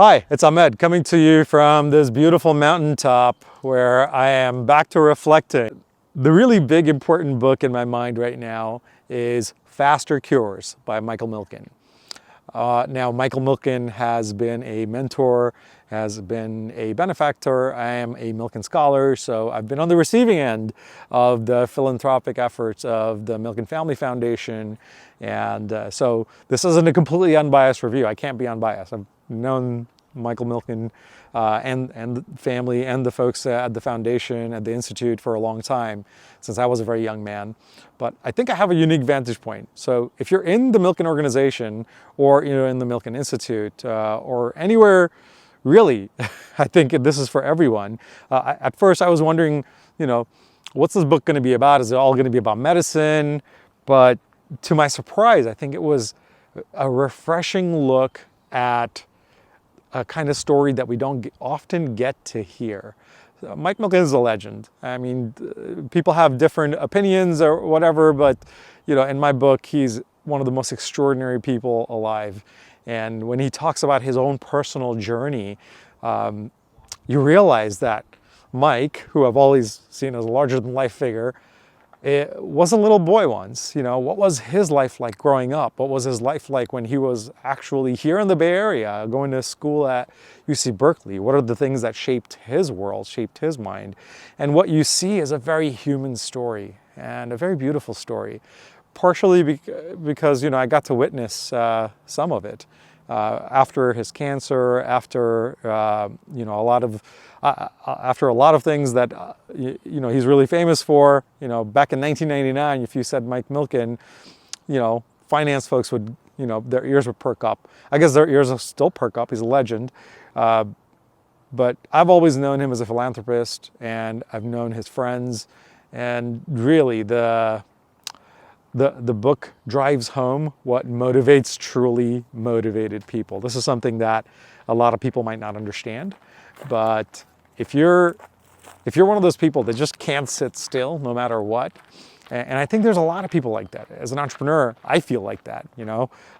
Hi, it's Ahmed coming to you from this beautiful mountaintop where I am back to reflecting. The really big important book in my mind right now is Faster Cures by Michael Milken. Now, Michael Milken has been a mentor, has been a benefactor. I am a Milken scholar, so I've been on the receiving end of the philanthropic efforts of the Milken Family Foundation. And so this isn't a completely unbiased review. I can't be unbiased. I've known Michael Milken and the family and the folks at the foundation, at the Institute for a long time, since I was a very young man. But I think I have a unique vantage point. So if you're in the Milken organization or in the Milken Institute or anywhere, really, I think this is for everyone. At first I was wondering, what's this book going to be about? Is it all going to be about medicine? But to my surprise, I think it was a refreshing look at a kind of story that we don't often get to hear. Mike Milken is a legend. I mean, people have different opinions or whatever, but in my book, he's one of the most extraordinary people alive. And when he talks about his own personal journey, you realize that Mike, who I've always seen as a larger-than-life figure, it was a little boy once. What was his life like growing up? What was his life like when he was actually here in the Bay Area, going to school at UC Berkeley? What are the things that shaped his world, shaped his mind? And what you see is a very human story and a very beautiful story, partially because, I got to witness some of it. After his cancer, after after a lot of things that he's really famous for. Back in 1999, if you said Mike Milken, finance folks would, their ears would perk up. I guess their ears will still perk up. He's a legend. But I've always known him as a philanthropist, and I've known his friends, and really the book drives home what motivates truly motivated people. This is something that a lot of people might not understand, but if you're one of those people that just can't sit still no matter what, and I think there's a lot of people like that. As an entrepreneur, I feel like that.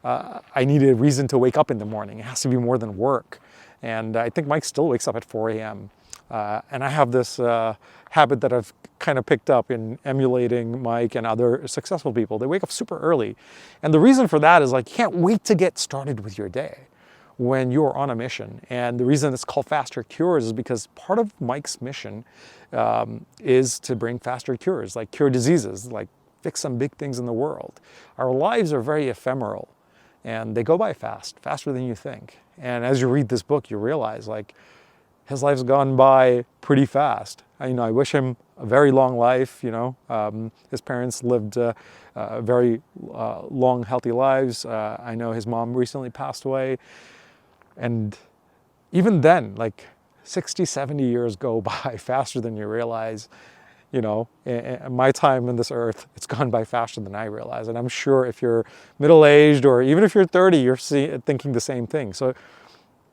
I need a reason to wake up in the morning. It has to be more than work, and I think Mike still wakes up at 4 a.m. And I have this habit that I've kind of picked up in emulating Mike and other successful people. They wake up super early. And the reason for that is you can't wait to get started with your day when you're on a mission. And the reason it's called Faster Cures is because part of Mike's mission is to bring faster cures, like cure diseases, like fix some big things in the world. Our lives are very ephemeral and they go by fast, faster than you think. And as you read this book, you realize his life's gone by pretty fast. I wish him a very long life. His parents lived very long, healthy lives. I know his mom recently passed away. And even then, 60, 70 years go by faster than you realize. My time on this earth, it's gone by faster than I realize. And I'm sure if you're middle-aged or even if you're 30, you're thinking the same thing. So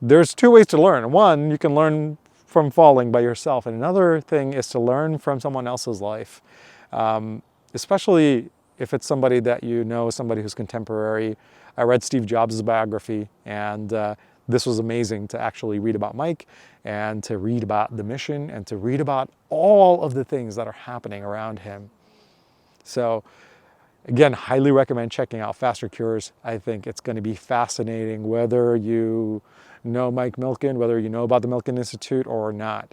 there's two ways to learn. One, you can learn from falling by yourself. And another thing is to learn from someone else's life, especially if it's somebody that somebody who's contemporary. I read Steve Jobs' biography, and this was amazing to actually read about Mike and to read about the mission and to read about all of the things that are happening around him. So again, highly recommend checking out Faster Cures. I think it's going to be fascinating whether you know Mike Milken, whether you know about the Milken Institute or not.